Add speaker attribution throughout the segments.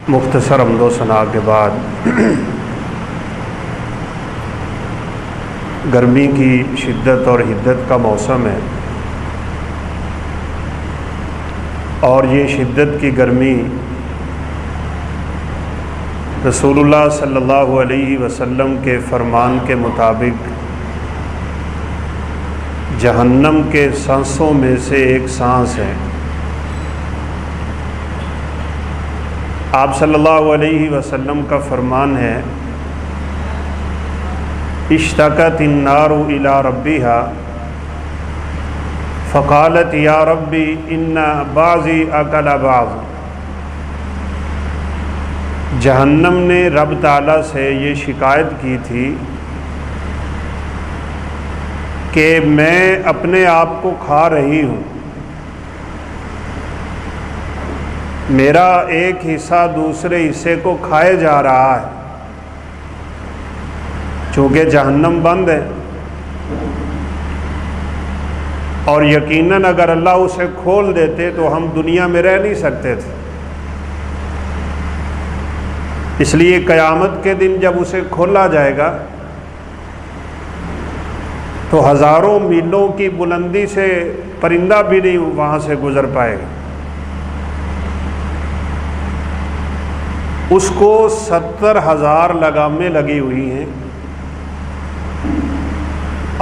Speaker 1: مختصر حمد و ثنا کے بعد گرمی کی شدت اور حدت کا موسم ہے، اور یہ شدت کی گرمی رسول اللہ صلی اللہ علیہ وسلم کے فرمان کے مطابق جہنم کے سانسوں میں سے ایک سانس ہے۔ آپ صلی اللہ علیہ وسلم کا فرمان ہے، اشتکت النار الی ربها فقالت یا ربی ان بعضی اکل بعض۔ جہنم نے رب تعالیٰ سے یہ شکایت کی تھی کہ میں اپنے آپ کو کھا رہی ہوں، میرا ایک حصہ دوسرے حصے کو کھائے جا رہا ہے، چونکہ جہنم بند ہے اور یقیناً اگر اللہ اسے کھول دیتے تو ہم دنیا میں رہ نہیں سکتے تھے۔ اس لیے قیامت کے دن جب اسے کھولا جائے گا تو ہزاروں میلوں کی بلندی سے پرندہ بھی نہیں وہاں سے گزر پائے گا۔ اس کو 70,000 لگامیں لگی ہوئی ہیں،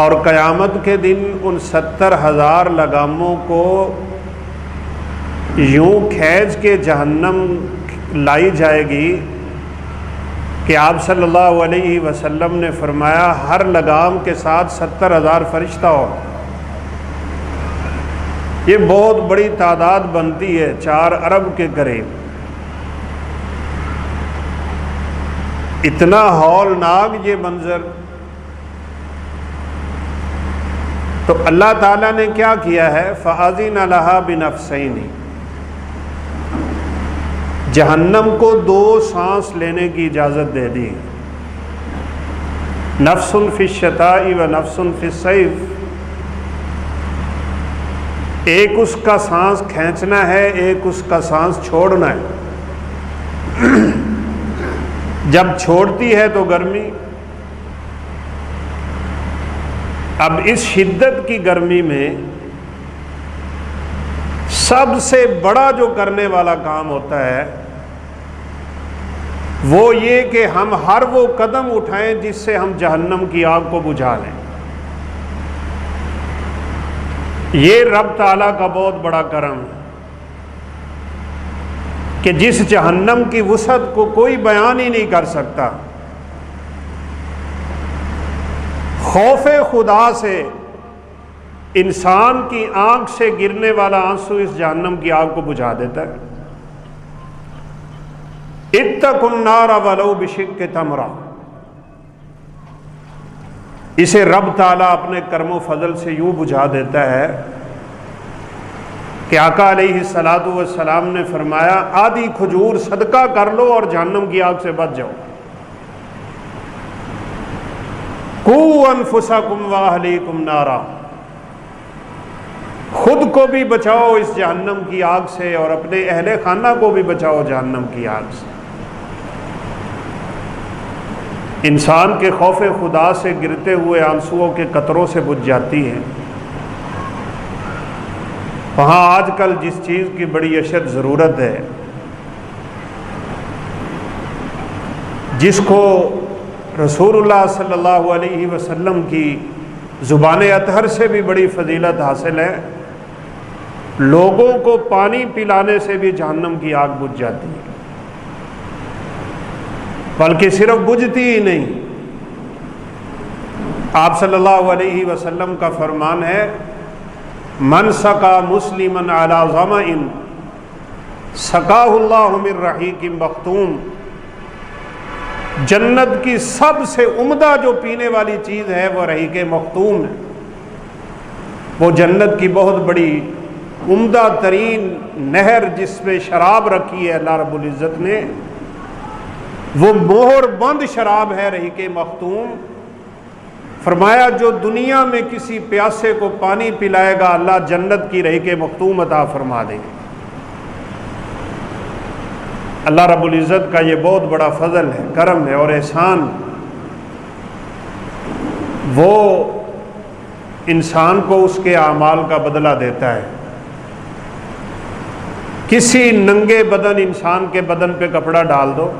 Speaker 1: اور قیامت کے دن ان 70,000 لگاموں کو یوں کھینچ کے جہنم لائی جائے گی کہ آپ صلی اللہ علیہ وسلم نے فرمایا ہر لگام کے ساتھ 70,000 فرشتہ ہو۔ یہ بہت بڑی تعداد بنتی ہے، 4 ارب کے قریب۔ اتنا ہولناک یہ منظر، تو اللہ تعالیٰ نے کیا کیا ہے؟ فَأَذِنَ لَهَا بِنَفْسَيْنِ، جہنم کو 2 سانس لینے کی اجازت دے دی، نفس فی الشتاء و نفس فی الصیف۔ ایک اس کا سانس کھینچنا ہے، ایک اس کا سانس چھوڑنا ہے۔ جب چھوڑتی ہے تو گرمی۔ اب اس شدت کی گرمی میں سب سے بڑا جو کرنے والا کام ہوتا ہے وہ یہ کہ ہم ہر وہ قدم اٹھائیں جس سے ہم جہنم کی آگ کو بجھا لیں۔ یہ رب تعالیٰ کا بہت بڑا کرم ہے کہ جس جہنم کی وسعت کو کوئی بیان ہی نہیں کر سکتا، خوف خدا سے انسان کی آنکھ سے گرنے والا آنسو اس جہنم کی آگ کو بجھا دیتا ہے۔ اتقوا النار ولو بشق تمرہ، اسے رب تعالیٰ اپنے کرم و فضل سے یوں بجھا دیتا ہے کہ آقا علیہ الصلوۃ والسلام نے فرمایا آدھی کھجور صدقہ کر لو اور جہنم کی آگ سے بچ جاؤ۔ قوا انفسکم واہلیکم نارا، خود کو بھی بچاؤ اس جہنم کی آگ سے اور اپنے اہل خانہ کو بھی بچاؤ جہنم کی آگ سے۔ انسان کے خوف خدا سے گرتے ہوئے آنسوؤں کے قطروں سے بجھ جاتی ہے۔ وہاں آج کل جس چیز کی بڑی اشد ضرورت ہے، جس کو رسول اللہ صلی اللہ علیہ وسلم کی زبان اطہر سے بھی بڑی فضیلت حاصل ہے، لوگوں کو پانی پلانے سے بھی جہنم کی آگ بجھ جاتی ہے، بلکہ صرف بجھتی ہی نہیں۔ آپ صلی اللہ علیہ وسلم کا فرمان ہے من سقا مسلمن علی ظمأ سقاہ اللہ من رحیق مختوم، جنت کی سب سے عمدہ جو پینے والی چیز ہے وہ رحیق مختوم ہے۔ وہ جنت کی بہت بڑی عمدہ ترین نہر جس میں شراب رکھی ہے اللہ رب العزت نے، وہ مہر بند شراب ہے رحیق مختوم۔ فرمایا جو دنیا میں کسی پیاسے کو پانی پلائے گا اللہ جنت کی رحیق مختوم عطا فرما دے گا۔ اللہ رب العزت کا یہ بہت بڑا فضل ہے، کرم ہے اور احسان۔ وہ انسان کو اس کے اعمال کا بدلہ دیتا ہے۔ کسی ننگے بدن انسان کے بدن پہ کپڑا ڈال دو،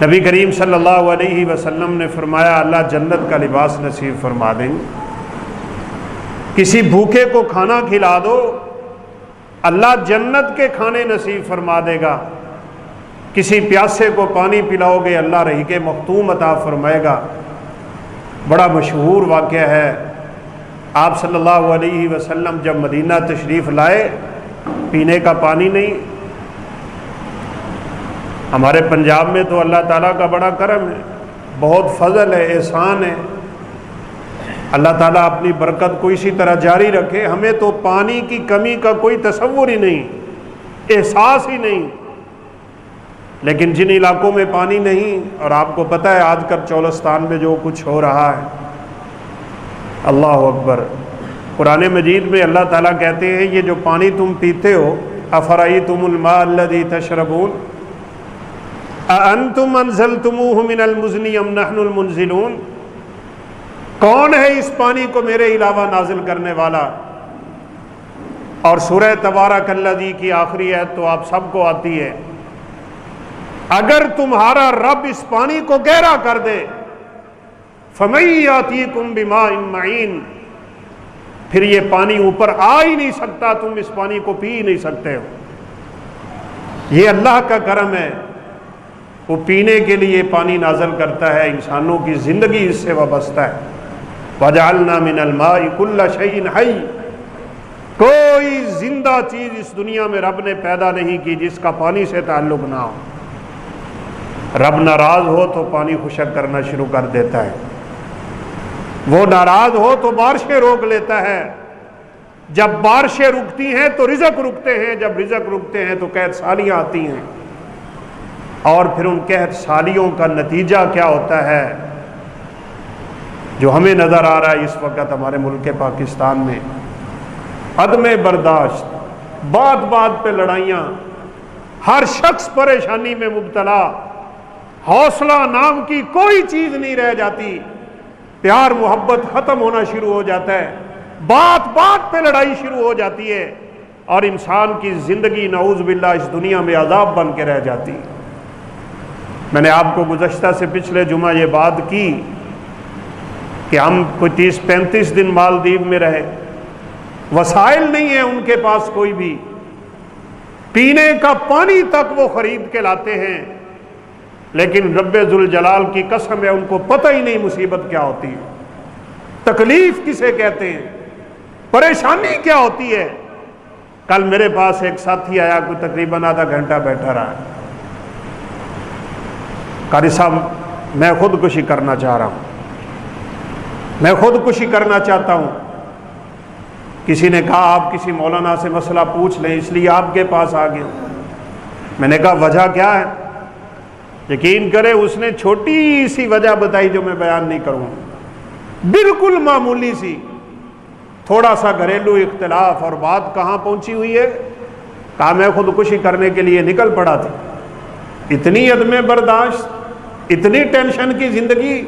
Speaker 1: نبی کریم صلی اللہ علیہ وسلم نے فرمایا اللہ جنت کا لباس نصیب فرما دیں گے۔ کسی بھوکے کو کھانا کھلا دو، اللہ جنت کے کھانے نصیب فرما دے گا۔ کسی پیاسے کو پانی پلاؤ گے، اللہ رحیق مختوم عطا فرمائے گا۔ بڑا مشہور واقعہ ہے، آپ صلی اللہ علیہ وسلم جب مدینہ تشریف لائے، پینے کا پانی نہیں۔ ہمارے پنجاب میں تو اللہ تعالیٰ کا بڑا کرم ہے، بہت فضل ہے، احسان ہے۔ اللہ تعالیٰ اپنی برکت کو اسی طرح جاری رکھے۔ ہمیں تو پانی کی کمی کا کوئی تصور ہی نہیں، احساس ہی نہیں۔ لیکن جن علاقوں میں پانی نہیں، اور آپ کو پتہ ہے آج کل چولستان میں جو کچھ ہو رہا ہے، اللہ اکبر۔ قرآن مجید میں اللہ تعالیٰ کہتے ہیں یہ جو پانی تم پیتے ہو، افرأیتم الماء الذی تشربون اانتم انزلتموہ من المزن ام نحن المنزلون، کون ہے اس پانی کو میرے علاوہ نازل کرنے والا؟ اور سورہ تبارک الذی کی آخری آیت تو آپ سب کو آتی ہے، اگر تمہارا رب اس پانی کو گہرا کر دے فَمَن یَأْتِیکُم بِمَاءٍ مَّعِین، پھر یہ پانی اوپر آ ہی نہیں سکتا، تم اس پانی کو پی ہی نہیں سکتے ہو۔ یہ اللہ کا کرم ہے، وہ پینے کے لیے پانی نازل کرتا ہے، انسانوں کی زندگی اس سے وابستہ ہے۔ وَجَعَلْنَا مِنَ الْمَاءِ كُلَّ شَيْءٍ حَيٍّ، کوئی زندہ چیز اس دنیا میں رب نے پیدا نہیں کی جس کا پانی سے تعلق نہ ہو۔ رب ناراض ہو تو پانی خشک کرنا شروع کر دیتا ہے، وہ ناراض ہو تو بارشیں روک لیتا ہے۔ جب بارشیں رکتی ہیں تو رزق رکتے ہیں، جب رزق رکتے ہیں تو قحط سالیاں آتی ہیں، اور پھر ان قحط سالیوں کا نتیجہ کیا ہوتا ہے جو ہمیں نظر آ رہا ہے اس وقت ہمارے ملک پاکستان میں؟ عدم برداشت، بات بات پہ لڑائیاں، ہر شخص پریشانی میں مبتلا، حوصلہ نام کی کوئی چیز نہیں رہ جاتی، پیار محبت ختم ہونا شروع ہو جاتا ہے، بات بات پہ لڑائی شروع ہو جاتی ہے، اور انسان کی زندگی نعوذ باللہ اس دنیا میں عذاب بن کے رہ جاتی ہے۔ میں نے آپ کو گزشتہ سے پچھلے جمعہ یہ بات کی کہ ہم کوئی 30-35 دن مالدیپ میں رہے، وسائل نہیں ہیں ان کے پاس کوئی بھی، پینے کا پانی تک وہ خرید کے لاتے ہیں، لیکن رب ذوالجلال کی قسم ہے ان کو پتہ ہی نہیں مصیبت کیا ہوتی ہے، تکلیف کسے کہتے ہیں، پریشانی کیا ہوتی ہے۔ کل میرے پاس ایک ساتھی آیا، کوئی تقریباً آدھا گھنٹہ بیٹھا رہا، قاری صاحب میں خودکشی کرنا چاہ رہا ہوں، میں خودکشی کرنا چاہتا ہوں۔ کسی نے کہا آپ کسی مولانا سے مسئلہ پوچھ لیں، اس لیے آپ کے پاس آ گیا۔ میں نے کہا وجہ کیا ہے؟ یقین کرے اس نے چھوٹی سی وجہ بتائی جو میں بیان نہیں کروں، بالکل معمولی سی، تھوڑا سا گھریلو اختلاف، اور بات کہاں پہنچی ہوئی ہے؟ کہا میں خودکشی کرنے کے لیے نکل پڑا تھا۔ اتنی عدم برداشت، اتنی ٹینشن کی زندگی،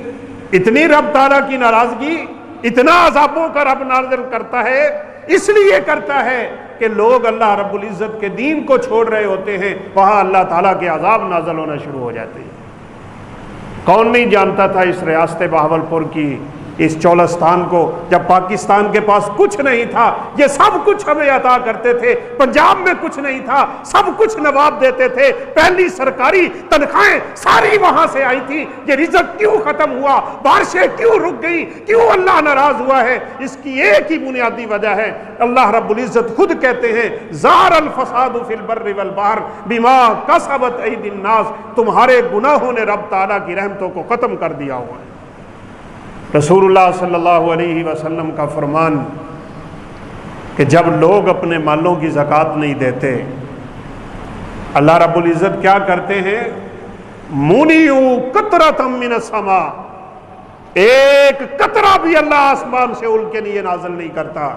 Speaker 1: اتنی رب تعالیٰ کی ناراضگی، اتنا عذابوں کا رب نازل کرتا ہے، اس لیے کرتا ہے کہ لوگ اللہ رب العزت کے دین کو چھوڑ رہے ہوتے ہیں، وہاں اللہ تعالیٰ کے عذاب نازل ہونا شروع ہو جاتے ہیں۔ کون نہیں جانتا تھا اس ریاست بہاولپور کی، اس چولستان کو، جب پاکستان کے پاس کچھ نہیں تھا، یہ سب کچھ ہمیں عطا کرتے تھے۔ پنجاب میں کچھ نہیں تھا، سب کچھ نواب دیتے تھے، پہلی سرکاری تنخواہیں ساری وہاں سے آئی تھی۔ یہ رزق کیوں ختم ہوا؟ بارشیں کیوں رک گئی؟ کیوں اللہ ناراض ہوا ہے؟ اس کی ایک ہی بنیادی وجہ ہے، اللہ رب العزت خود کہتے ہیں ظہر الفساد فی البر والبحر بما کسبت ایدی الناس، تمہارے گناہوں نے رب تعالیٰ کی رحمتوں کو ختم کر دیا ہوا ہے۔ رسول اللہ صلی اللہ علیہ وسلم کا فرمان کہ جب لوگ اپنے مالوں کی زکوٰۃ نہیں دیتے، اللہ رب العزت کیا کرتے ہیں؟ مُنِعُوا قَطْرَةً مِّنَ السَّمَاءِ، ایک قطرہ بھی اللہ آسمان سے ان کے لیے نازل نہیں کرتا۔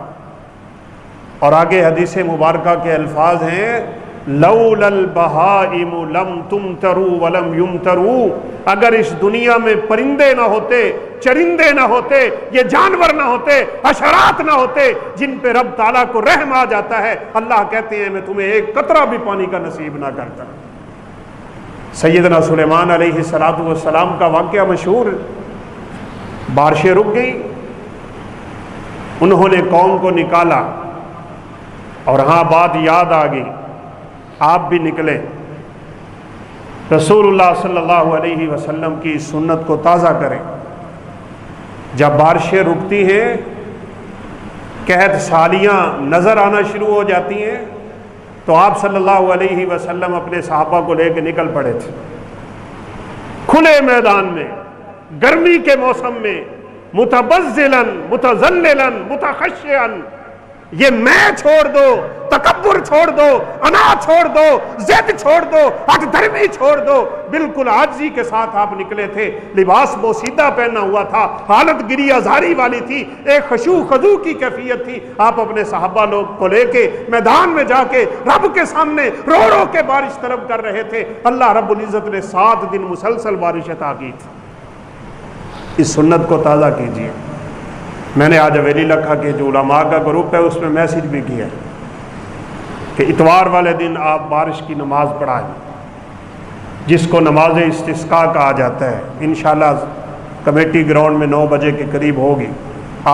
Speaker 1: اور آگے حدیث مبارکہ کے الفاظ ہیں لولا البہائم لم تمتروا ولم یمتروا، اگر اس دنیا میں پرندے نہ ہوتے، چرندے نہ ہوتے، یہ جانور نہ ہوتے، حشرات نہ ہوتے جن پہ رب تعالیٰ کو رحم آ جاتا ہے، اللہ کہتے ہیں میں تمہیں ایک قطرہ بھی پانی کا نصیب نہ کرتا۔ سیدنا سلیمان علیہ السلام کا واقعہ مشہور، بارشیں رک گئی، انہوں نے قوم کو نکالا، اور ہاں بات یاد آ گئی، آپ بھی نکلے، رسول اللہ صلی اللہ علیہ وسلم کی سنت کو تازہ کریں۔ جب بارشیں رکتی ہیں، قحط سالیاں نظر آنا شروع ہو جاتی ہیں، تو آپ صلی اللہ علیہ وسلم اپنے صحابہ کو لے کے نکل پڑے تھے، کھلے میدان میں، گرمی کے موسم میں، متبذلاً متذللاً متخشعاً، یہ میں چھوڑ دو، تکبر چھوڑ دو، انا چھوڑ دو، ضد چھوڑ دو، ہٹ دھرمی چھوڑ دو، بالکل عاجزی کے ساتھ آپ نکلے تھے، لباس بوسیدہ پہنا ہوا تھا، حالت گری ازاری والی تھی، ایک خشوع خضوع کی کیفیت تھی۔ آپ اپنے صحابہ لوگ کو لے کے میدان میں جا کے رب کے سامنے رو رو کے بارش طلب کر رہے تھے، اللہ رب العزت نے 7 دن مسلسل بارش عطا کی تھی۔ اس سنت کو تازہ کیجیے۔ میں نے آج حویلی لکھا کے جو علماء کا گروپ ہے اس میں میسج بھی کیا کہ اتوار والے دن آپ بارش کی نماز پڑھائیں، جس کو نماز استسقاء کہا جاتا ہے، انشاءاللہ کمیٹی گراؤنڈ میں 9 بجے کے قریب ہوگی،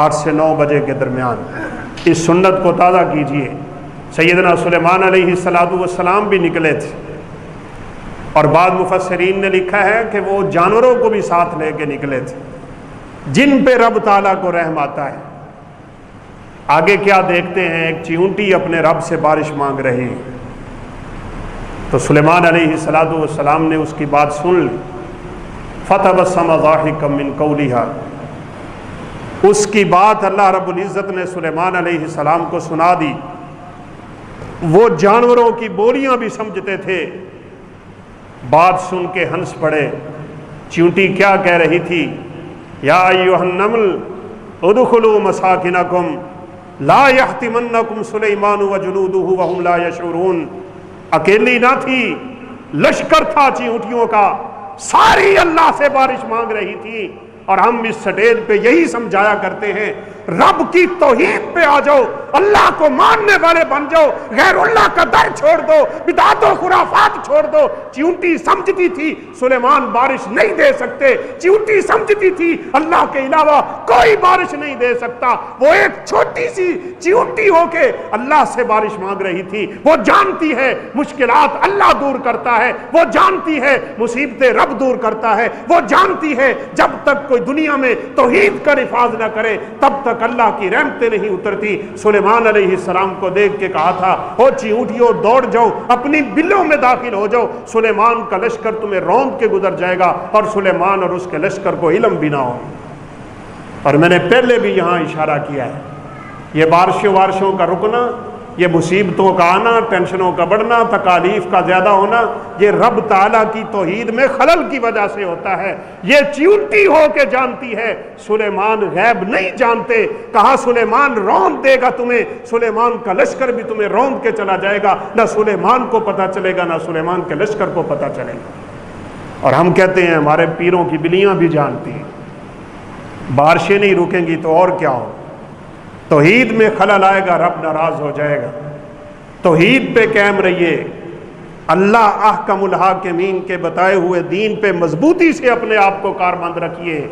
Speaker 1: 8 سے 9 بجے کے درمیان۔ اس سنت کو تازہ کیجیے۔ سیدنا سلیمان علیہ السلام بھی نکلے تھے، اور بعض مفسرین نے لکھا ہے کہ وہ جانوروں کو بھی ساتھ لے کے نکلے تھے جن پہ رب تعالیٰ کو رحم آتا ہے۔ آگے کیا دیکھتے ہیں، ایک چیونٹی اپنے رب سے بارش مانگ رہی ہے، تو سلیمان علیہ السلام نے اس کی بات سن لی، فتبسم ضاحکا من قولها، اس کی بات اللہ رب العزت نے سلیمان علیہ السلام کو سنا دی۔ وہ جانوروں کی بولیاں بھی سمجھتے تھے، بات سن کے ہنس پڑے۔ چیونٹی کیا کہہ رہی تھی، یا ایھا النمل ادخلوا مساکنکم لا یحطمنکم سلیمان وجنودہ وہم لا یشعرون۔ اکیلی نہ تھی، لشکر تھا چیونٹیوں کا، ساری اللہ سے بارش مانگ رہی تھی۔ اور ہم اس سٹیج پہ یہی سمجھایا کرتے ہیں، رب کی توحید پہ آ جاؤ، اللہ کو ماننے والے بن جاؤ، غیر اللہ کا در چھوڑ دو، بدعت و خرافات چھوڑ دو۔ چیونٹی سمجھتی تھی سلیمان بارش نہیں دے سکتے، چیونٹی سمجھتی تھی اللہ کے علاوہ کوئی بارش نہیں دے سکتا۔ وہ ایک چھوٹی سی چیونٹی ہو کے اللہ سے بارش مانگ رہی تھی۔ وہ جانتی ہے مشکلات اللہ دور کرتا ہے، وہ جانتی ہے مصیبتیں رب دور کرتا ہے، وہ جانتی ہے جب تک کوئی دنیا میں توحید کا نفاذ نہ کرے تب تک اللہ کی رحمتیں نہیں اترتی۔ سلیمان علیہ السلام کو دیکھ کے کہا تھا، او چیونٹیوں دوڑ جاؤ، اپنی بلوں میں داخل ہو جاؤ، سلیمان کا لشکر تمہیں روند کے گزر جائے گا اور سلیمان اور اس کے لشکر کو علم بھی نہ ہو۔ اور میں نے پہلے بھی یہاں اشارہ کیا ہے، یہ بارشوں کا رکنا، یہ مصیبتوں کا آنا، ٹینشنوں کا بڑھنا، تکالیف کا زیادہ ہونا، یہ رب تعالیٰ کی توحید میں خلل کی وجہ سے ہوتا ہے۔ یہ چیونٹی ہو کے جانتی ہے، سلیمان غیب نہیں جانتے۔ کہا سلیمان روند دے گا تمہیں، سلیمان کا لشکر بھی تمہیں روند کے چلا جائے گا، نہ سلیمان کو پتہ چلے گا نہ سلیمان کے لشکر کو پتہ چلے گا۔ اور ہم کہتے ہیں ہمارے پیروں کی بلیاں بھی جانتی ہیں، بارشیں نہیں رکیں گی تو اور کیا ہو، توحید میں خلل آئے گا، رب ناراض ہو جائے گا۔ توحید پہ قائم رہیے، اللہ احکم الحاکمین کے بتائے ہوئے دین پہ مضبوطی سے اپنے آپ کو کاربند رکھیے،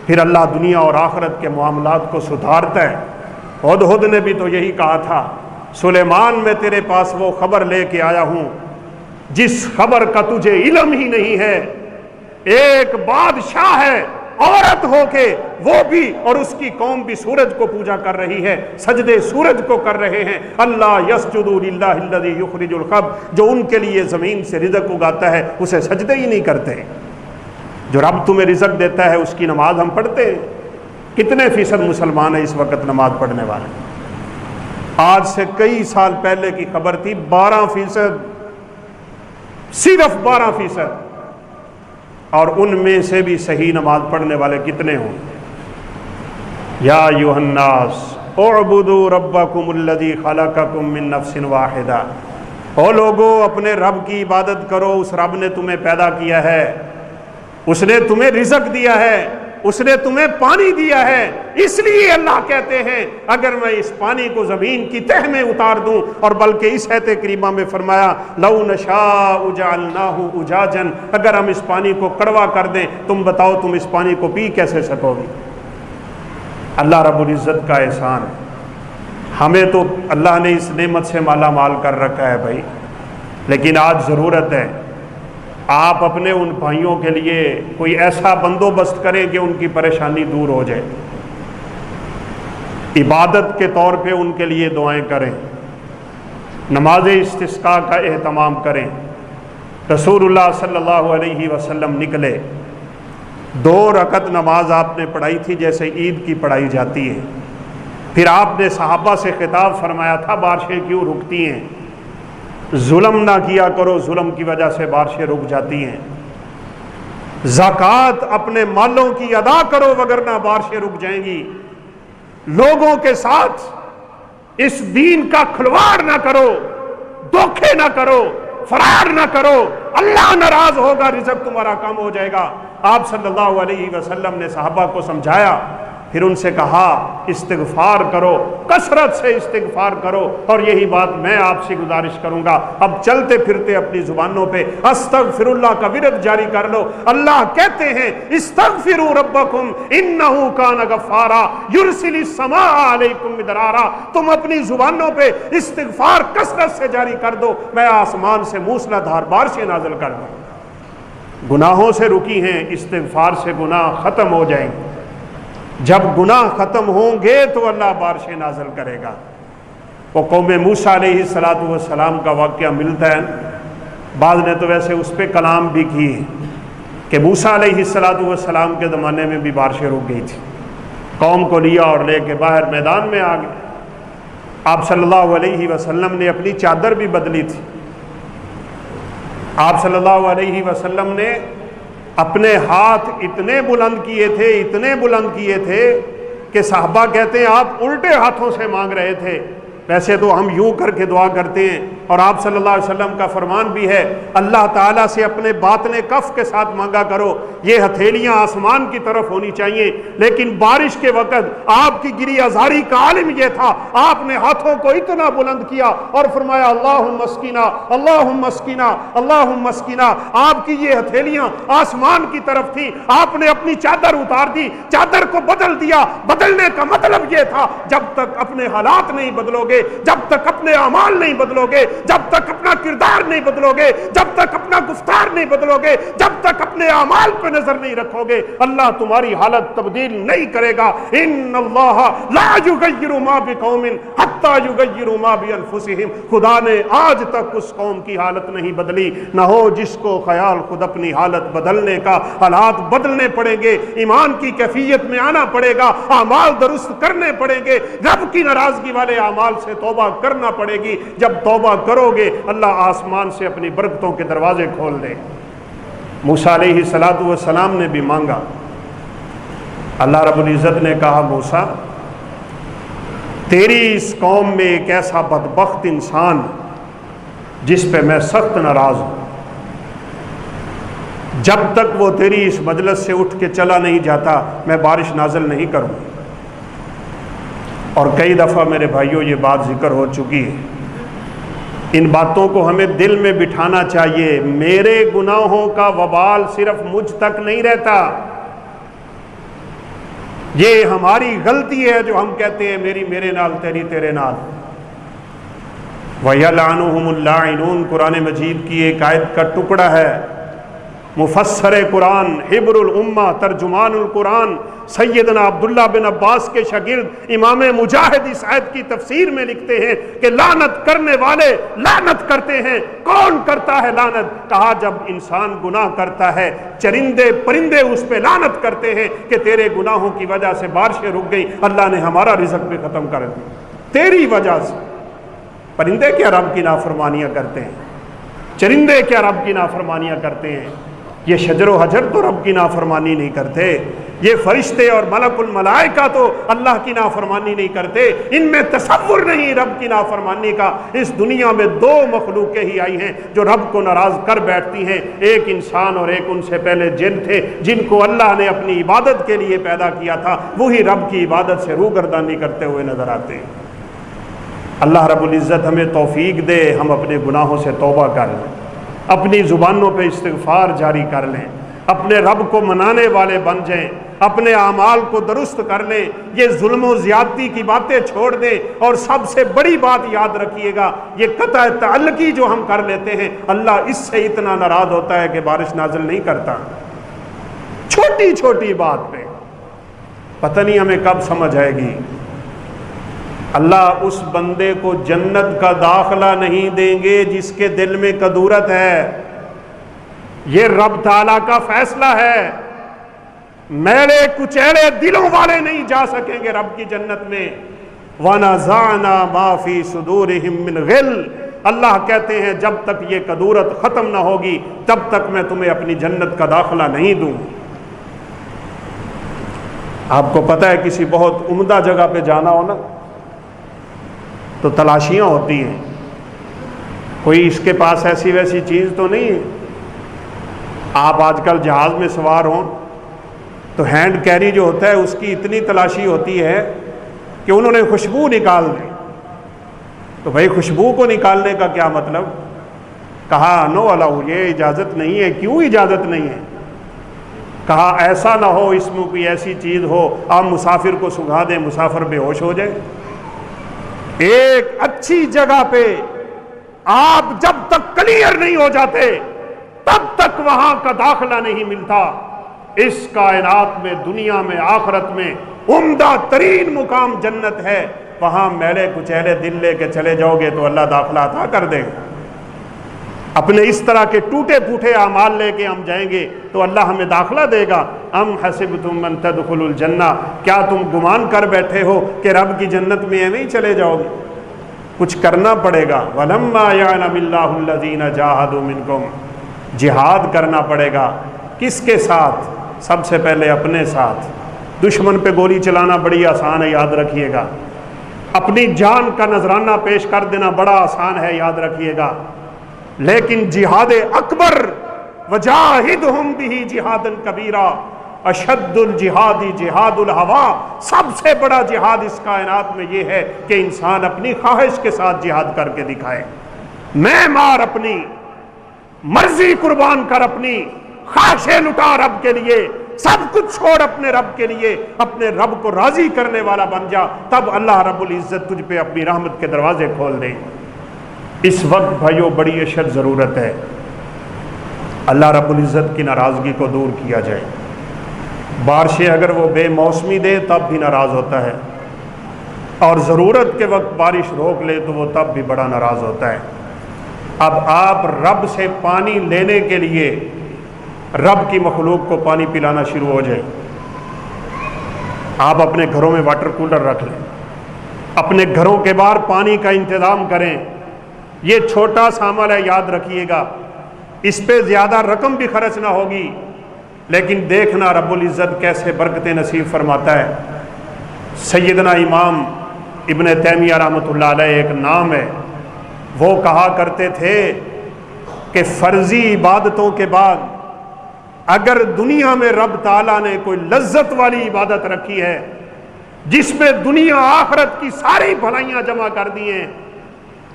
Speaker 1: پھر اللہ دنیا اور آخرت کے معاملات کو سدھارتا ہے۔ ہدہد نے بھی تو یہی کہا تھا، سلیمان میں تیرے پاس وہ خبر لے کے آیا ہوں جس خبر کا تجھے علم ہی نہیں ہے۔ ایک بادشاہ ہے، عورت ہو کے وہ بھی اور اس کی قوم بھی سورج کو پوجا کر رہی ہے، سجدے سورج کو کر رہے ہیں۔ اللہ یسجدوا للہ الذی یخرج الخب، جو ان کے لیے زمین سے رزق اگاتا ہے اسے سجدے ہی نہیں کرتے۔ جو رب تمہیں رزق دیتا ہے اس کی نماز ہم پڑھتے ہیں۔ کتنے فیصد مسلمان ہیں اس وقت نماز پڑھنے والے؟ آج سے کئی سال پہلے کی خبر تھی 12%، صرف 12%، اور ان میں سے بھی صحیح نماز پڑھنے والے کتنے ہوں؟ یا ایھا الناس اعبدوا ربکم الذی خلقکم من نفس واحدہ، او لوگو اپنے رب کی عبادت کرو، اس رب نے تمہیں پیدا کیا ہے، اس نے تمہیں رزق دیا ہے، اس نے تمہیں پانی دیا ہے۔ اس لیے اللہ کہتے ہیں اگر میں اس پانی کو زمین کی تہ میں اتار دوں، اور بلکہ اس آیت کریمہ میں فرمایا لو نشاء جعلناہ اجاجا، اگر ہم اس پانی کو کڑوا کر دیں تم بتاؤ تم اس پانی کو پی کیسے سکو گے؟ اللہ رب العزت کا احسان ہے، ہمیں تو اللہ نے اس نعمت سے مالا مال کر رکھا ہے بھائی، لیکن آج ضرورت ہے آپ اپنے ان بھائیوں کے لیے کوئی ایسا بندوبست کریں کہ ان کی پریشانی دور ہو جائے، عبادت کے طور پہ ان کے لیے دعائیں کریں، نماز استسقاء کا اہتمام کریں۔ رسول اللہ صلی اللہ علیہ وسلم نکلے، 2 رکعت نماز آپ نے پڑھائی تھی جیسے عید کی پڑھائی جاتی ہے، پھر آپ نے صحابہ سے خطاب فرمایا تھا بارشیں کیوں رکتی ہیں؟ ظلم نہ کیا کرو، ظلم کی وجہ سے بارشیں رک جاتی ہیں۔ زکوٰۃ اپنے مالوں کی ادا کرو وگرنہ بارشیں رک جائیں گی۔ لوگوں کے ساتھ اس دین کا کھلواڑ نہ کرو، دھوکے نہ کرو، فرار نہ کرو، اللہ ناراض ہوگا، رزق تمہارا کم ہو جائے گا۔ آپ صلی اللہ علیہ وسلم نے صحابہ کو سمجھایا، پھر ان سے کہا استغفار کرو، کثرت سے استغفار کرو، اور یہی بات میں آپ سے گزارش کروں گا، اب چلتے پھرتے اپنی زبانوں پہ استغفر اللہ کا ورد جاری کر لو۔ اللہ کہتے ہیں استغفروا ربکم انہ کان غفارا یرسل السماء علیکم مدرارا، تم اپنی زبانوں پہ استغفار کثرت سے جاری کر دو، میں آسمان سے موسلا دھار بارشیں نازل کر دوں۔ گناہوں سے رکی ہیں، استغفار سے گناہ ختم ہو جائیں گے، جب گناہ ختم ہوں گے تو اللہ بارشیں نازل کرے گا۔ وہ قوم موسیٰ علیہ السلام کا واقعہ ملتا ہے، بعض نے تو ویسے اس پہ کلام بھی کی کہ موسیٰ علیہ السلام کے زمانے میں بھی بارشیں رک گئی تھی، قوم کو لیا اور لے کے باہر میدان میں آ گئے۔ آپ صلی اللہ علیہ وسلم نے اپنی چادر بھی بدلی تھی، آپ صلی اللہ علیہ وسلم نے اپنے ہاتھ اتنے بلند کیے تھے کہ صحابہ کہتے ہیں آپ الٹے ہاتھوں سے مانگ رہے تھے، ویسے تو ہم یوں کر کے دعا کرتے ہیں، اور آپ صلی اللہ علیہ وسلم کا فرمان بھی ہے اللہ تعالیٰ سے اپنے باطن کف کے ساتھ مانگا کرو، یہ ہتھیلیاں آسمان کی طرف ہونی چاہیے۔ لیکن بارش کے وقت آپ کی گری ازاری کا عالم یہ تھا، آپ نے ہاتھوں کو اتنا بلند کیا اور فرمایا اللہم اسقنا اللہم اسقنا اللہم اسقنا، آپ کی یہ ہتھیلیاں آسمان کی طرف تھی، آپ نے اپنی چادر اتار دی، چادر کو بدل دیا۔ بدلنے کا مطلب یہ تھا جب تک اپنے حالات نہیں بدلو گے، جب تک اپنے اعمال نہیں بدلو گے، جب تک اپنا کردار نہیں بدلو گے، جب تک اپنا گفتار نہیں بدلو گے، جب تک اپنے اعمال پہ نظر نہیں رکھو گے، اللہ تمہاری حالت تبدیل نہیں کرے گا۔ ان اللہ لا یغیر ما بقوم حتی یغیروا ما بانفسہم، خدا نے آج تک اس قوم کی حالت نہیں بدلی، نہ ہو جس کو خیال خود اپنی حالت بدلنے کا۔ حالات بدلنے پڑیں گے، ایمان کی کیفیت میں آنا پڑے گا، اعمال درست کرنے پڑیں گے، رب کی ناراضگی والے اعمال سے توبہ کرنا پڑے گی۔ جب توبہ کرو گے اللہ آسمان سے اپنی برکتوں کے دروازے کھول دے۔ موسیٰ علیہ السلام نے بھی مانگا، اللہ رب العزت نے کہا موسیٰ تیری اس قوم میں ایک ایسا بدبخت انسان جس پہ میں سخت ناراض ہوں، جب تک وہ تیری اس مجلس سے اٹھ کے چلا نہیں جاتا میں بارش نازل نہیں کروں۔ اور کئی دفعہ میرے بھائیوں یہ بات ذکر ہو چکی ہے، ان باتوں کو ہمیں دل میں بٹھانا چاہیے۔ میرے گناہوں کا وبال صرف مجھ تک نہیں رہتا، یہ ہماری غلطی ہے جو ہم کہتے ہیں میری میرے نال تیری تیرے نال۔ وَيَلْعَنُهُمُ اللَّاعِنُونَ قرآن مجید کی ایک آیت کا ٹکڑا ہے، مفسر قرآن، حبر الامہ، ترجمان القرآن سیدنا عبداللہ بن عباس کے شاگرد امام مجاہد اس آیت کی تفسیر میں لکھتے ہیں کہ لعنت کرنے والے لعنت کرتے ہیں۔ کون کرتا ہے لعنت؟ کہا جب انسان گناہ کرتا ہے چرندے پرندے اس پہ لعنت کرتے ہیں کہ تیرے گناہوں کی وجہ سے بارشیں رک گئی، اللہ نے ہمارا رزق بھی ختم کر دیا تیری وجہ سے۔ پرندے کیا رب کی نافرمانیاں کرتے ہیں؟ چرندے کیا رب کی نافرمانیاں کرتے ہیں؟ یہ شجر و حجر تو رب کی نافرمانی نہیں کرتے، یہ فرشتے اور ملک الملائکہ تو اللہ کی نافرمانی نہیں کرتے، ان میں تصور نہیں رب کی نافرمانی کا۔ اس دنیا میں دو مخلوقیں ہی آئی ہیں جو رب کو ناراض کر بیٹھتی ہیں، ایک انسان اور ایک ان سے پہلے جن تھے جن کو اللہ نے اپنی عبادت کے لیے پیدا کیا تھا، وہی رب کی عبادت سے روگردانی کرتے ہوئے نظر آتے ہیں۔ اللہ رب العزت ہمیں توفیق دے ہم اپنے گناہوں سے توبہ کر لیں، اپنی زبانوں پہ استغفار جاری کر لیں، اپنے رب کو منانے والے بن جائیں، اپنے اعمال کو درست کر لیں، یہ ظلم و زیادتی کی باتیں چھوڑ دیں، اور سب سے بڑی بات یاد رکھیے گا، یہ قطع تعلقی جو ہم کر لیتے ہیں اللہ اس سے اتنا ناراض ہوتا ہے کہ بارش نازل نہیں کرتا۔ چھوٹی چھوٹی بات پہ پتہ نہیں ہمیں کب سمجھ آئے گی۔ اللہ اس بندے کو جنت کا داخلہ نہیں دیں گے جس کے دل میں کدورت ہے، یہ رب تعالیٰ کا فیصلہ ہے۔ میلے کچیلے دلوں والے نہیں جا سکیں گے رب کی جنت میں۔ وَنَزَعْنَا مَا فِي صُدُورِهِم مِّنْ غِلٍّ، اللہ کہتے ہیں جب تک یہ کدورت ختم نہ ہوگی تب تک میں تمہیں اپنی جنت کا داخلہ نہیں دوں۔ آپ کو پتہ ہے کسی بہت عمدہ جگہ پہ جانا ہو نا تو تلاشیاں ہوتی ہیں، کوئی اس کے پاس ایسی ویسی چیز تو نہیں ہے۔ آپ آج کل جہاز میں سوار ہوں تو ہینڈ کیری جو ہوتا ہے اس کی اتنی تلاشی ہوتی ہے کہ انہوں نے خوشبو نکال دی، تو بھائی خوشبو کو نکالنے کا کیا مطلب؟ کہا نو الاؤ، یہ اجازت نہیں ہے۔ کیوں اجازت نہیں ہے؟ کہا ایسا نہ ہو اس میں کوئی ایسی چیز ہو آپ مسافر کو سنگھا دیں، مسافر بے ہوش ہو جائے۔ ایک اچھی جگہ پہ آپ جب تک کلیئر نہیں ہو جاتے تب تک وہاں کا داخلہ نہیں ملتا۔ اس کائنات میں، دنیا میں، آخرت میں عمدہ ترین مقام جنت ہے، وہاں میلے کچیلے دل لے کے چلے جاؤ گے تو اللہ داخلہ عطا کر دے گا۔ اپنے اس طرح کے ٹوٹے پھوٹے اعمال لے کے ہم جائیں گے تو اللہ ہمیں داخلہ دے گا۔ ام حسبتم ان تدخلوا الجنہ، کیا تم گمان کر بیٹھے ہو کہ رب کی جنت میں ایویں ہی چلے جاؤ گے؟ کچھ کرنا پڑے گا۔ وَلَمَّا يَعْلَمِ اللَّهُ الَّذِينَ جَاهَدُوا مِنْكُمْ، جہاد کرنا پڑے گا۔ کس کے ساتھ؟ سب سے پہلے اپنے ساتھ۔ دشمن پہ گولی چلانا بڑی آسان ہے، یاد رکھیے گا۔ اپنی جان کا نذرانہ پیش کر دینا بڑا آسان ہے، یاد رکھیے گا۔ لیکن جہاد اکبر وجاہدہم بہ جہادا کبیرا، اشد الجہاد جہاد الہوا، سب سے بڑا جہاد اس کائنات میں یہ ہے کہ انسان اپنی خواہش کے ساتھ جہاد کر کے دکھائے۔ میں مار اپنی مرضی قربان کر، اپنی خواہشیں لٹا رب کے لیے، سب کچھ چھوڑ اپنے رب کے لیے، اپنے رب کو راضی کرنے والا بن جا، تب اللہ رب العزت تجھ پہ اپنی رحمت کے دروازے کھول دے۔ اس وقت بھائیو بڑی اشد ضرورت ہے اللہ رب العزت کی ناراضگی کو دور کیا جائے۔ بارشیں اگر وہ بے موسمی دے تب بھی ناراض ہوتا ہے، اور ضرورت کے وقت بارش روک لے تو وہ تب بھی بڑا ناراض ہوتا ہے۔ اب آپ رب سے پانی لینے کے لیے رب کی مخلوق کو پانی پلانا شروع ہو جائے۔ آپ اپنے گھروں میں واٹر کولر رکھ لیں، اپنے گھروں کے باہر پانی کا انتظام کریں۔ یہ چھوٹا سا عمل ہے، یاد رکھیے گا، اس پہ زیادہ رقم بھی خرچ نہ ہوگی، لیکن دیکھنا رب العزت کیسے برکتیں نصیب فرماتا ہے۔ سیدنا امام ابن تیمیہ رحمۃ اللہ علیہ ایک نام ہے، وہ کہا کرتے تھے کہ فرضی عبادتوں کے بعد اگر دنیا میں رب تعالیٰ نے کوئی لذت والی عبادت رکھی ہے جس میں دنیا آخرت کی ساری بھلائیاں جمع کر دی ہیں،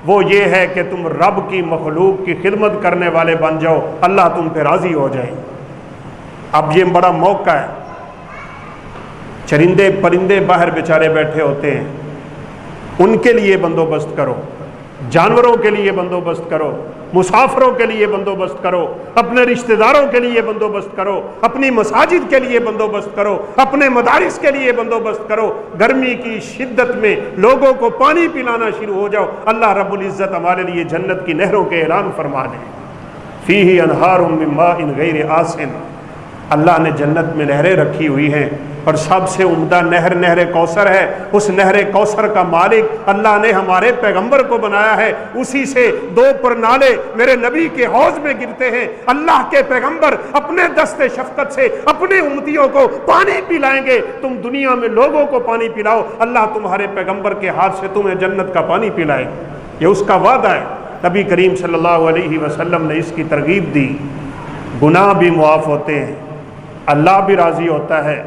Speaker 1: وہ یہ ہے کہ تم رب کی مخلوق کی خدمت کرنے والے بن جاؤ، اللہ تم پہ راضی ہو جائے۔ اب یہ بڑا موقع ہے، چرندے پرندے باہر بیچارے بیٹھے ہوتے ہیں، ان کے لیے بندوبست کرو، جانوروں کے لیے بندوبست کرو، مسافروں کے لیے بندوبست کرو، اپنے رشتہ داروں کے لیے بندوبست کرو، اپنی مساجد کے لیے بندوبست کرو، اپنے مدارس کے لیے بندوبست کرو۔ گرمی کی شدت میں لوگوں کو پانی پلانا شروع ہو جاؤ، اللہ رب العزت ہمارے لیے جنت کی نہروں کے اعلان فرما دے۔ فیہ انہار من ماء غیر آسن، اللہ نے جنت میں نہریں رکھی ہوئی ہیں اور سب سے عمدہ نہر نہر کوثر ہے۔ اس نہر کوثر کا مالک اللہ نے ہمارے پیغمبر کو بنایا ہے، اسی سے دو پرنالے میرے نبی کے حوض میں گرتے ہیں۔ اللہ کے پیغمبر اپنے دست شفقت سے اپنے امتیوں کو پانی پلائیں گے۔ تم دنیا میں لوگوں کو پانی پلاؤ، اللہ تمہارے پیغمبر کے ہاتھ سے تمہیں جنت کا پانی پلائے، یہ اس کا وعدہ ہے۔ نبی کریم صلی اللہ علیہ وسلم نے اس کی ترغیب دی۔ گناہ بھی معاف ہوتے ہیں، اللہ بھی راضی ہوتا ہے،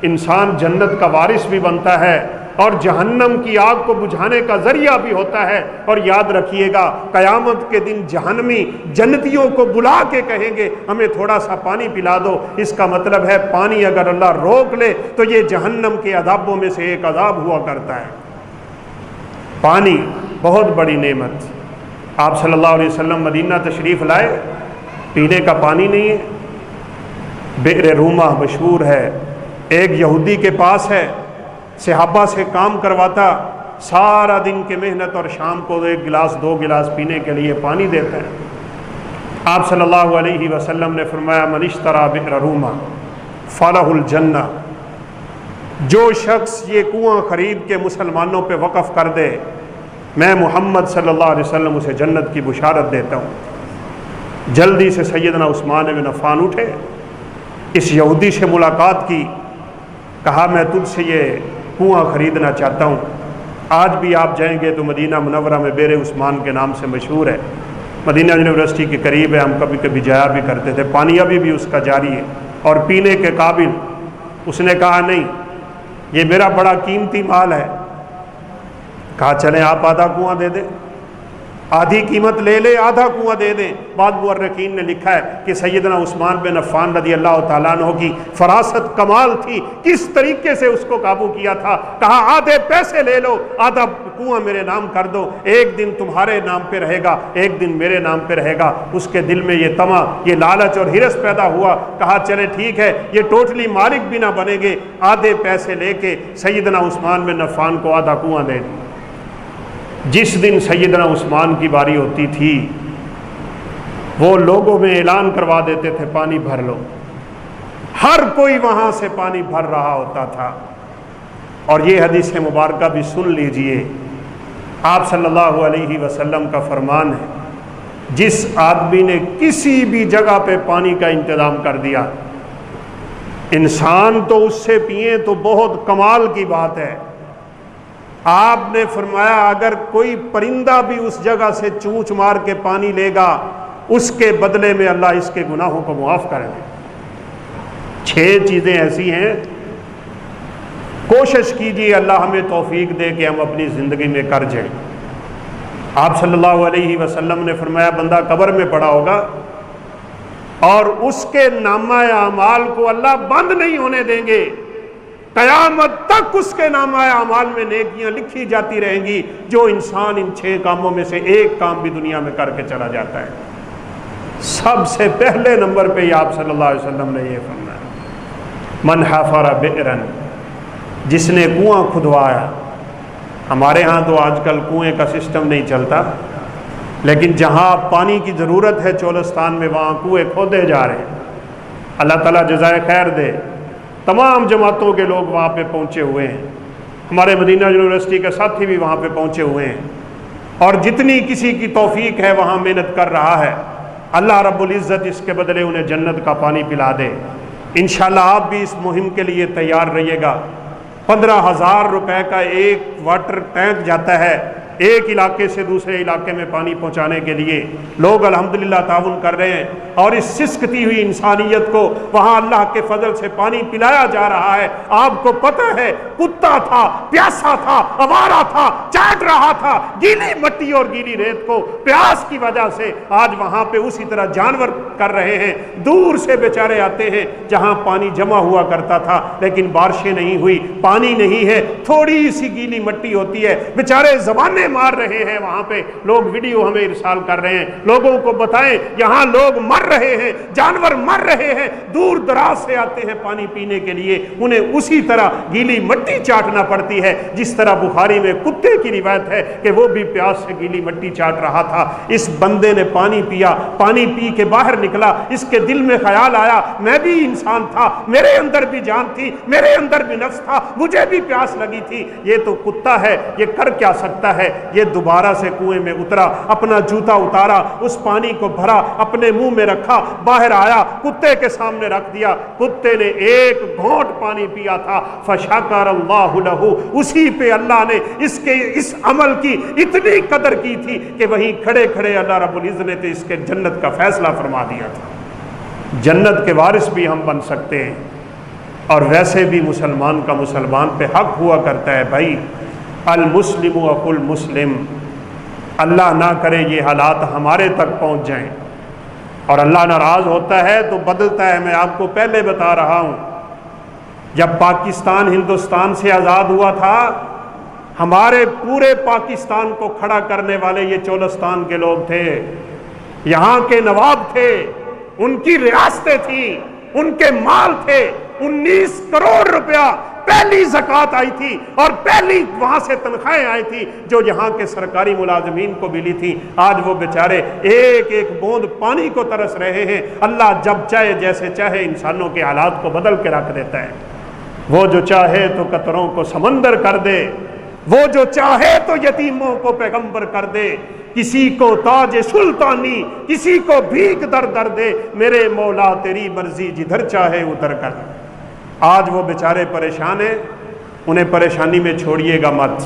Speaker 1: انسان جنت کا وارث بھی بنتا ہے اور جہنم کی آگ کو بجھانے کا ذریعہ بھی ہوتا ہے۔ اور یاد رکھیے گا قیامت کے دن جہنمی جنتیوں کو بلا کے کہیں گے ہمیں تھوڑا سا پانی پلا دو۔ اس کا مطلب ہے پانی اگر اللہ روک لے تو یہ جہنم کے عذابوں میں سے ایک عذاب ہوا کرتا ہے۔ پانی بہت بڑی نعمت۔ آپ صلی اللہ علیہ وسلم مدینہ تشریف لائے، پینے کا پانی نہیں ہے۔ بئر رومہ مشہور ہے، ایک یہودی کے پاس ہے، صحابہ سے کام کرواتا، سارا دن کی محنت اور شام کو ایک گلاس دو گلاس پینے کے لیے پانی دیتا ہے۔ آپ صلی اللہ علیہ وسلم نے فرمایا من اشتری بئر رومہ فلہ الجنہ، جو شخص یہ کنواں خرید کے مسلمانوں پہ وقف کر دے میں محمد صلی اللہ علیہ وسلم اسے جنت کی بشارت دیتا ہوں۔ جلدی سے سیدنا عثمان بن عفان اٹھے، اس یہودی سے ملاقات کی، کہا میں تجھ سے یہ کنواں خریدنا چاہتا ہوں۔ آج بھی آپ جائیں گے تو مدینہ منورہ میں بئر عثمان کے نام سے مشہور ہے، مدینہ یونیورسٹی کے قریب ہے، ہم کبھی کبھی جایا بھی کرتے تھے۔ پانی ابھی بھی اس کا جاری ہے اور پینے کے قابل۔ اس نے کہا نہیں، یہ میرا بڑا قیمتی مال ہے۔ کہا چلیں آپ آدھا کنواں دے دیں، آدھی قیمت لے لے، آدھا کنواں دے دیں۔ بعض مورخین نے لکھا ہے کہ سیدنا عثمان بن عفان رضی اللہ تعالیٰ عنہ کی فراست کمال تھی، کس طریقے سے اس کو قابو کیا تھا۔ کہا آدھے پیسے لے لو، آدھا کنواں میرے نام کر دو، ایک دن تمہارے نام پہ رہے گا، ایک دن میرے نام پہ رہے گا۔ اس کے دل میں یہ طمع، یہ لالچ اور ہرس پیدا ہوا۔ کہا چلے ٹھیک ہے، یہ ٹوٹلی مالک بھی نہ بنیں گے، آدھے پیسے لے کے سیدنا عثمان بن عفان کو آدھا کنواں دے دی۔ جس دن سیدنا عثمان کی باری ہوتی تھی وہ لوگوں میں اعلان کروا دیتے تھے پانی بھر لو، ہر کوئی وہاں سے پانی بھر رہا ہوتا تھا۔ اور یہ حدیث مبارکہ بھی سن لیجئے، آپ صلی اللہ علیہ وسلم کا فرمان ہے جس آدمی نے کسی بھی جگہ پہ پانی کا انتظام کر دیا، انسان تو اس سے پئیں تو بہت کمال کی بات ہے، آپ نے فرمایا اگر کوئی پرندہ بھی اس جگہ سے چونچ مار کے پانی لے گا اس کے بدلے میں اللہ اس کے گناہوں کو معاف کر دے۔ 6 چیزیں ایسی ہیں، کوشش کیجیے اللہ ہمیں توفیق دے کہ ہم اپنی زندگی میں کر جائیں۔ آپ صلی اللہ علیہ وسلم نے فرمایا بندہ قبر میں پڑا ہوگا اور اس کے نامہ اعمال کو اللہ بند نہیں ہونے دیں گے، قیامت تک اس کے نامہ اعمال میں نیکیاں لکھی جاتی رہیں گی، جو انسان ان 6 کاموں میں سے ایک کام بھی دنیا میں کر کے چلا جاتا ہے۔ سب سے پہلے نمبر پہ آپ صلی اللہ علیہ وسلم نے یہ فرمایا من حفر بئرن، جس نے کنواں کھدوایا۔ ہمارے ہاں تو آج کل کنویں کا سسٹم نہیں چلتا، لیکن جہاں پانی کی ضرورت ہے چولستان میں وہاں کنویں کھودے جا رہے ہیں۔ اللہ تعالیٰ جزائے خیر دے، تمام جماعتوں کے لوگ وہاں پہ پہنچے ہوئے ہیں، ہمارے مدینہ یونیورسٹی کے ساتھی بھی وہاں پہ پہنچے ہوئے ہیں، اور جتنی کسی کی توفیق ہے وہاں محنت کر رہا ہے۔ اللہ رب العزت اس کے بدلے انہیں جنت کا پانی پلا دے۔ انشاءاللہ آپ بھی اس مہم کے لیے تیار رہیے گا۔ 15,000 روپے کا ایک واٹر ٹینک جاتا ہے ایک علاقے سے دوسرے علاقے میں پانی پہنچانے کے لیے۔ لوگ الحمدللہ تعاون کر رہے ہیں اور اس سسکتی ہوئی انسانیت کو وہاں اللہ کے فضل سے پانی پلایا جا رہا ہے۔ آپ کو پتہ ہے کتا تھا، پیاسا تھا، آوارہ تھا، چاٹ رہا تھا گیلی مٹی اور گیلی ریت کو، پیاس کی وجہ سے آج وہاں پہ اسی طرح جانور کر رہے ہیں۔ دور سے بیچارے آتے ہیں جہاں پانی جمع ہوا کرتا تھا لیکن بارشیں نہیں ہوئی، پانی نہیں ہے، تھوڑی سی گیلی مٹی ہوتی ہے، بیچارے زبانیں مار رہے ہیں۔ وہاں پہ لوگ ویڈیو ہمیں ارسال کر رہے ہیں، لوگوں کو بتائیں یہاں لوگ مر رہے ہیں، جانور مر رہے ہیں، دور دراز سے آتے ہیں پانی پینے کے لیے، انہیں اسی طرح گیلی مٹی چاٹنا پڑتی ہے جس طرح بخاری میں کتے کی روایت ہے کہ وہ بھی پیاس سے گیلی مٹی چاٹ رہا تھا۔ اس بندے نے پانی پیا، پانی پی کے باہر نکلا، اس کے دل میں خیال آیا میں بھی انسان تھا، میرے اندر بھی جان تھی، میرے اندر بھی نفس تھا، مجھے بھی پیاس لگی تھی، یہ تو کتا ہے، یہ کر کیا سکتا ہے؟ یہ دوبارہ سے کنویں میں اترا، اپنا جوتا اتارا، اس پانی کو بھرا، اپنے منہ میں رکھا، باہر آیا، کتے کے سامنے رکھ دیا، کتے نے ایک گھونٹ پانی پیا تھا، فشکر اللہ لہ، اسی پہ اللہ نے اس عمل کی اتنی قدر کی تھی کہ وہیں کھڑے کھڑے اللہ رب العزت نے اس کے جنت کا فیصلہ فرما دیا تھا۔ جنت کے وارث بھی ہم بن سکتے ہیں، اور ویسے بھی مسلمان کا مسلمان پہ حق ہوا کرتا ہے بھائی، المسلم اخو المسلم۔ اللہ نہ کرے یہ حالات ہمارے تک پہنچ جائیں، اور اللہ ناراض ہوتا ہے تو بدلتا ہے۔ میں آپ کو پہلے بتا رہا ہوں، جب پاکستان ہندوستان سے آزاد ہوا تھا، ہمارے پورے پاکستان کو کھڑا کرنے والے یہ چولستان کے لوگ تھے، یہاں کے نواب تھے، ان کی ریاستیں تھیں، ان کے مال تھے، 19 کروڑ روپیہ پہلی زکوٰۃ آئی تھی، اور پہلی وہاں سے تنخواہیں آئی تھی جو یہاں کے سرکاری ملازمین کو ملی تھی۔ آج وہ بیچارے ایک ایک بوند پانی کو ترس رہے ہیں۔ اللہ جب چاہے جیسے چاہے انسانوں کے حالات کو بدل کے رکھ دیتا ہے۔ وہ جو چاہے تو قطروں کو سمندر کر دے، وہ جو چاہے تو یتیموں کو پیغمبر کر دے، کسی کو تاج سلطانی، کسی کو بھیک در در دے، میرے مولا تیری مرضی جدھر چاہے ادھر کر۔ آج وہ بیچارے پریشان ہیں، انہیں پریشانی میں چھوڑیے گا مت۔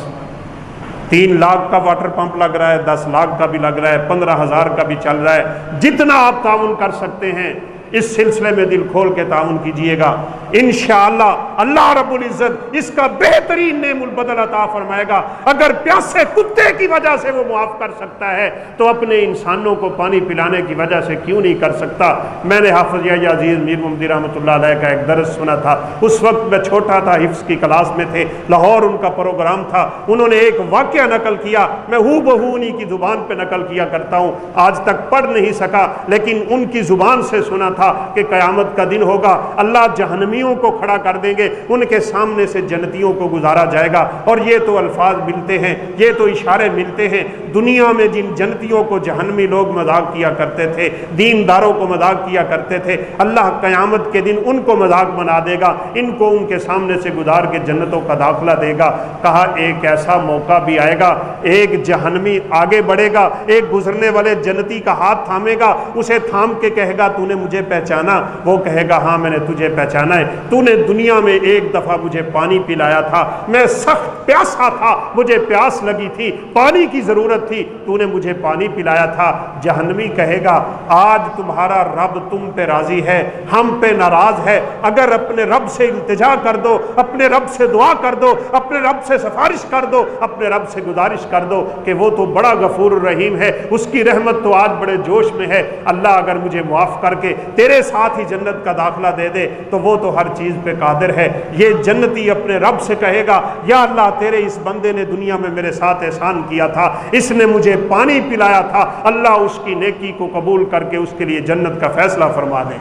Speaker 1: 3 لاکھ کا واٹر پمپ لگ رہا ہے، 10 لاکھ کا بھی لگ رہا ہے، 15,000 کا بھی چل رہا ہے، جتنا آپ تعاون کر سکتے ہیں اس سلسلے میں دل کھول کے تعاون کیجئے گا۔ انشاءاللہ اللہ رب العزت اس کا بہترین نعم البدل عطا فرمائے گا۔ اگر پیاسے کتے کی وجہ سے وہ معاف کر سکتا ہے تو اپنے انسانوں کو پانی پلانے کی وجہ سے کیوں نہیں کر سکتا؟ میں نے حافظ یحییٰ عزیز میر محمدی رحمۃ اللہ علیہ کا ایک درس سنا تھا، اس وقت میں چھوٹا تھا، حفظ کی کلاس میں تھے، لاہور ان کا پروگرام تھا، انہوں نے ایک واقعہ نقل کیا، میں ہو بہو انہی کی زبان پہ نقل کیا کرتا ہوں، آج تک پڑھ نہیں سکا لیکن ان کی زبان سے سنا تھا کہ قیامت کا دن ہوگا، اللہ جہنمیوں کو کھڑا کر دیں گے، ان کے سامنے سے جنتیوں کو گزارا جائے گا، اور یہ تو الفاظ ملتے ہیں، یہ تو اشارے ملتے ہیں۔ دنیا میں جن جنتیوں کو جہنمی لوگ مذاق کیا کرتے تھے، دینداروں کو مذاق کیا کرتے تھے، اللہ قیامت کے دن ان کو مذاق بنا دے گا، ان کو ان کے سامنے سے گزار کے جنتوں کا داخلہ دے گا۔ کہا ایک ایسا موقع بھی آئے گا، ایک جہنمی آگے بڑھے گا، ایک گزرنے والے جنتی کا ہاتھ تھامے گا، اسے تھام کے کہے گا تو نے مجھے پہچانا؟ وہ کہے گا ہاں میں نے تجھے پہچانا ہے، تو نے دنیا میں ایک دفعہ مجھے پانی پلایا تھا، میں سخت پیاسا تھا، مجھے پیاس لگی تھی، پانی کی ضرورت تھی، تو نے مجھے پانی پلایا تھا۔ جہنمی کہے گا آج تمہارا رب تم پہ راضی ہے، ہم پہ ناراض ہے، اگر اپنے رب سے التجا کر دو، اپنے رب سے دعا کر دو، اپنے رب سے سفارش کر دو، اپنے رب سے گزارش کر دو کہ وہ تو بڑا غفور الرحیم ہے، اس کی رحمت تو آج بڑے جوش میں ہے، اللہ اگر مجھے معاف کر کے تیرے ساتھ ہی جنت کا داخلہ دے دے تو وہ تو ہر چیز پہ قادر ہے۔ یہ جنتی اپنے رب سے کہے گا یا اللہ تیرے اس بندے نے دنیا میں میرے ساتھ احسان کیا تھا، اس نے مجھے پانی پلایا تھا، اللہ اس کی نیکی کو قبول کر کے اس کے لیے جنت کا فیصلہ فرما دے۔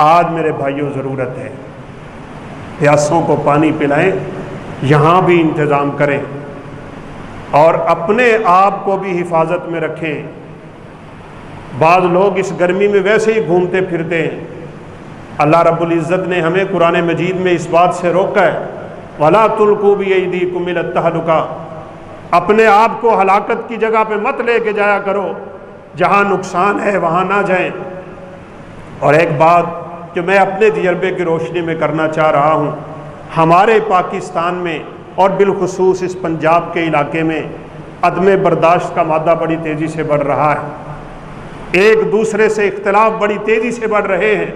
Speaker 1: آج میرے بھائیوں ضرورت ہے پیاسوں کو پانی پلائیں، یہاں بھی انتظام کریں اور اپنے آپ کو بھی حفاظت میں رکھیں۔ بعض لوگ اس گرمی میں ویسے ہی گھومتے پھرتے ہیں، اللہ رب العزت نے ہمیں قرآن مجید میں اس بات سے روکا ہے وَلَا تُلْقُوا بِأَيْدِيكُمْ إِلَى التَّهْلُكَةِ، اپنے آپ کو ہلاکت کی جگہ پہ مت لے کے جایا کرو، جہاں نقصان ہے وہاں نہ جائیں۔ اور ایک بات جو میں اپنے تجربے کی روشنی میں کرنا چاہ رہا ہوں، ہمارے پاکستان میں اور بالخصوص اس پنجاب کے علاقے میں عدم برداشت کا مادہ بڑی تیزی سے بڑھ رہا ہے، ایک دوسرے سے اختلاف بڑی تیزی سے بڑھ رہے ہیں،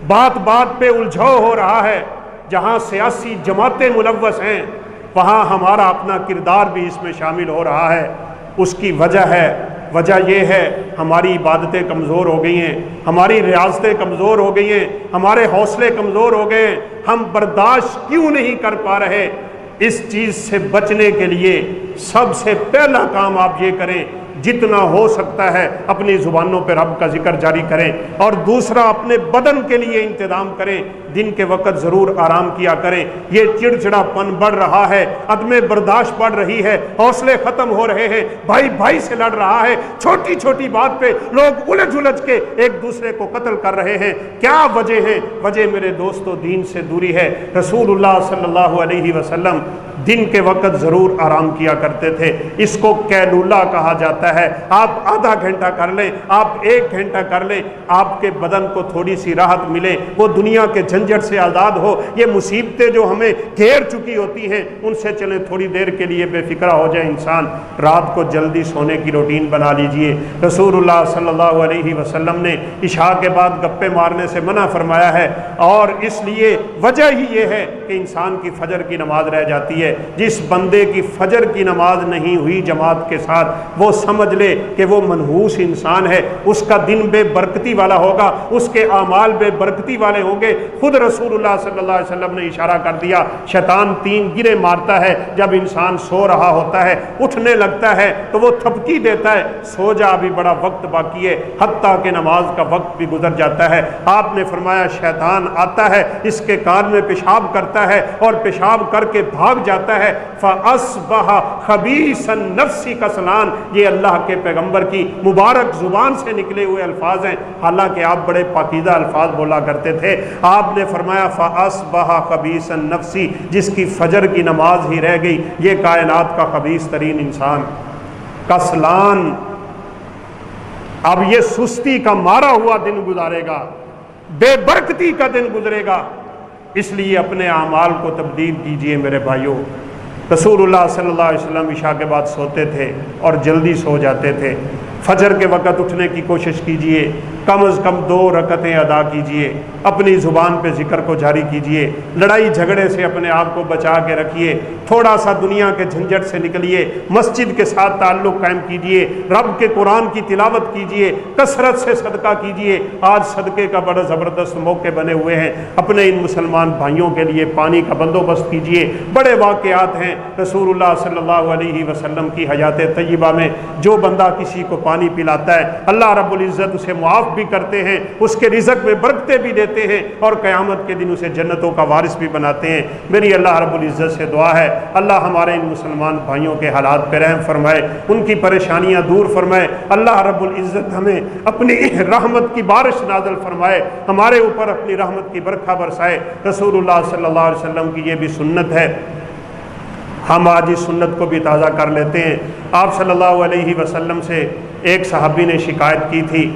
Speaker 1: بات بات پہ الجھاؤ ہو رہا ہے، جہاں سیاسی جماعتیں ملوث ہیں وہاں ہمارا اپنا کردار بھی اس میں شامل ہو رہا ہے۔ اس کی وجہ یہ ہے ہماری عبادتیں کمزور ہو گئی ہیں، ہماری ریاستیں کمزور ہو گئی ہیں، ہمارے حوصلے کمزور ہو گئے ہیں، ہم برداشت کیوں نہیں کر پا رہے؟ اس چیز سے بچنے کے لیے سب سے پہلا کام آپ یہ کریں، جتنا ہو سکتا ہے اپنی زبانوں پہ رب کا ذکر جاری کریں، اور دوسرا اپنے بدن کے لیے انتظام کریں، دن کے وقت ضرور آرام کیا کریں۔ یہ چڑچڑا پن بڑھ رہا ہے، عدم برداشت بڑھ رہی ہے، حوصلے ختم ہو رہے ہیں، بھائی بھائی سے لڑ رہا ہے، چھوٹی چھوٹی بات پہ لوگ الجھ کے ایک دوسرے کو قتل کر رہے ہیں۔ کیا وجہ ہے؟ وجہ میرے دوستو دین سے دوری ہے۔ رسول اللہ صلی اللہ علیہ وسلم دن کے وقت ضرور آرام کیا کرتے تھے، اس کو قیلولہ کہا جاتا ہے۔ آپ آدھا گھنٹہ کر لیں، آپ 1 گھنٹہ کر لیں، آپ کے بدن کو تھوڑی سی راحت ملے، وہ دنیا کے جھنجھٹ سے آزاد ہو، یہ مصیبتیں جو ہمیں گھیر چکی ہوتی ہیں ان سے چلیں تھوڑی دیر کے لیے بے فکرہ ہو جائے انسان۔ رات کو جلدی سونے کی روٹین بنا لیجئے۔ رسول اللہ صلی اللہ علیہ وسلم نے عشاء کے بعد گپے مارنے سے منع فرمایا ہے، اور اس لیے وجہ ہی یہ ہے کہ انسان کی فجر کی نماز رہ جاتی ہے۔ جس بندے کی فجر کی نماز نہیں ہوئی جماعت کے ساتھ، وہ سمجھ لے کہ وہ منحوس انسان ہے، اس کا دن بے برکتی والا ہوگا، اس کے اعمال بے برکتی والے ہوں گے۔ خود رسول اللہ صلی اللہ علیہ وسلم نے اشارہ کر دیا، شیطان 3 گرے مارتا ہے جب انسان سو رہا ہوتا ہے، اٹھنے لگتا ہے تو وہ تھپکی دیتا ہے، سو جا ابھی بڑا وقت باقی ہے، حتیٰ کہ نماز کا وقت بھی گزر جاتا ہے۔ آپ نے فرمایا شیطان آتا ہے، اس کے کان میں پیشاب کرتا ہے اور پیشاب کر کے بھاگ جاتا ہے، فَأَصْبَحَ خَبِيثَ النَّفْسِ کسلان۔ یہ اللہ کے پیغمبر کی مبارک زبان سے نکلے ہوئے الفاظ ہیں، حالانکہ آپ بڑے پاکیزہ الفاظ بولا کرتے تھے۔ آپ نے فرمایا فَأَصْبَحَ خَبِيثَ النَّفْسِ، جس کی فجر کی نماز ہی رہ گئی، یہ کائنات کا خبیث ترین انسان، کسلان۔ اب یہ سستی کا مارا ہوا دن گزارے گا، بے برکتی کا دن گزرے گا، اس لیے اپنے اعمال کو تبدیل کیجئے میرے بھائیوں۔ رسول اللہ صلی اللہ علیہ وسلم عشاء کے بعد سوتے تھے اور جلدی سو جاتے تھے۔ فجر کے وقت اٹھنے کی کوشش کیجئے، کم از کم 2 رکعتیں ادا کیجئے، اپنی زبان پہ ذکر کو جاری کیجئے، لڑائی جھگڑے سے اپنے آپ کو بچا کے رکھیے، تھوڑا سا دنیا کے جھنجھٹ سے نکلیے، مسجد کے ساتھ تعلق قائم کیجئے، رب کے قرآن کی تلاوت کیجئے، کثرت سے صدقہ کیجئے۔ آج صدقے کا بڑا زبردست موقع بنے ہوئے ہیں، اپنے ان مسلمان بھائیوں کے لیے پانی کا بندوبست کیجئے۔ بڑے واقعات ہیں رسول اللہ صلی اللہ علیہ وسلم کی حیات طیبہ میں، جو بندہ کسی کو پانی پلاتا ہے اللہ رب العزت اسے معاف بھی کرتے ہیں، اس کے رزق میں برکتیں بھی دیتے ہیں، اور قیامت کے دن اسے جنتوں کا وارث بھی بناتے ہیں۔ میری اللہ رب العزت سے دعا ہے اللہ ہمارے ان مسلمان بھائیوں کے حالات پہ رحم فرمائے، ان کی پریشانیاں دور فرمائے۔ اللہ رب العزت ہمیں اپنی رحمت کی بارش نازل فرمائے، ہمارے اوپر اپنی رحمت کی برکھا برسائے۔ رسول اللہ صلی اللہ علیہ وسلم کی یہ بھی سنت ہے، ہم آج اس سنت کو بھی تازہ کر لیتے ہیں۔ آپ صلی اللہ علیہ وسلم سے ایک صحابی نے شکایت کی تھی،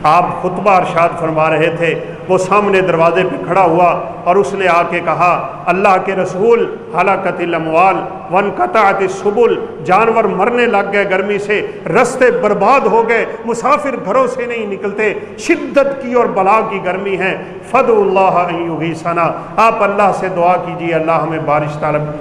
Speaker 1: آپ خطبہ ارشاد فرما رہے تھے، وہ سامنے دروازے پہ کھڑا ہوا اور اس نے آ کے کہا اللہ کے رسول ہلاکت الاموال وانقطعت السبل، جانور مرنے لگ گئے گرمی سے، رستے برباد ہو گئے، مسافر گھروں سے نہیں نکلتے، شدت کی اور بلا کی گرمی ہے، فدعوا اللہ ان یغیثنا، آپ اللہ سے دعا کیجیے اللہ ہمیں بارش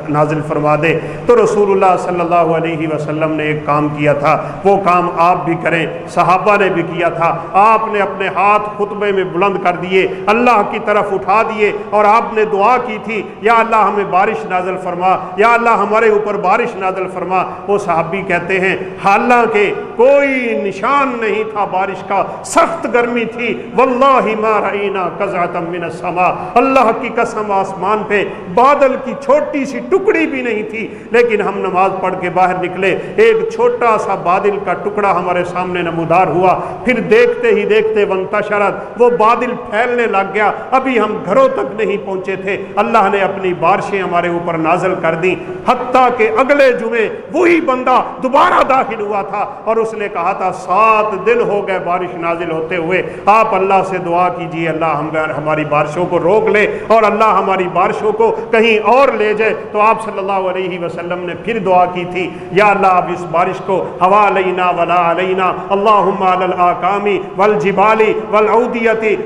Speaker 1: نازل فرما دے۔ تو رسول اللہ صلی اللہ علیہ وسلم نے ایک کام کیا تھا، وہ کام آپ بھی کریں، صحابہ نے بھی کیا تھا۔ آپ نے اپنے ہاتھ خطبے میں بلند کر دیے، اللہ کی طرف اٹھا دیے، اور آپ نے دعا کی تھی یا اللہ ہمیں بارش نازل فرما، یا اللہ ہمارے اوپر بارش نازل فرما۔ وہ صحابی کہتے ہیں حالانکہ کوئی نشان نہیں تھا بارش کا، سخت گرمی تھی، واللہ ما رأینا قزعۃ من السماء، اللہ کی قسم آسمان پہ بادل کی چھوٹی سی ٹکڑی بھی نہیں تھی، لیکن ہم نماز پڑھ کے باہر نکلے، ایک چھوٹا سا بادل کا ٹکڑا ہمارے سامنے نمودار ہوا، پھر دیکھتے ہی دیکھتے وانتشرت، وہ بادل پھیلنے لگ گیا، ابھی ہم گھروں تک نہیں پہنچے تھے، اللہ نے اپنی بارشیں ہمارے اوپر نازل کر دیں، حتیٰ کہ اگلے جمعے وہی بندہ دوبارہ داخل ہوا تھا اور اس نے کہا تھا 7 دن ہو گئے بارش نازل ہوتے ہوئے، آپ اللہ سے دعا کیجئے اللہ ہماری بارشوں کو روک لے اور اللہ ہماری بارشوں کو کہیں اور لے جائے۔ تو آپ صلی اللہ علیہ وسلم نے پھر دعا کی تھی یا اللہ اب اس بارش کو ہوا علینا ولا علینا، اللہم علی الاکام والجبال والعودیۃ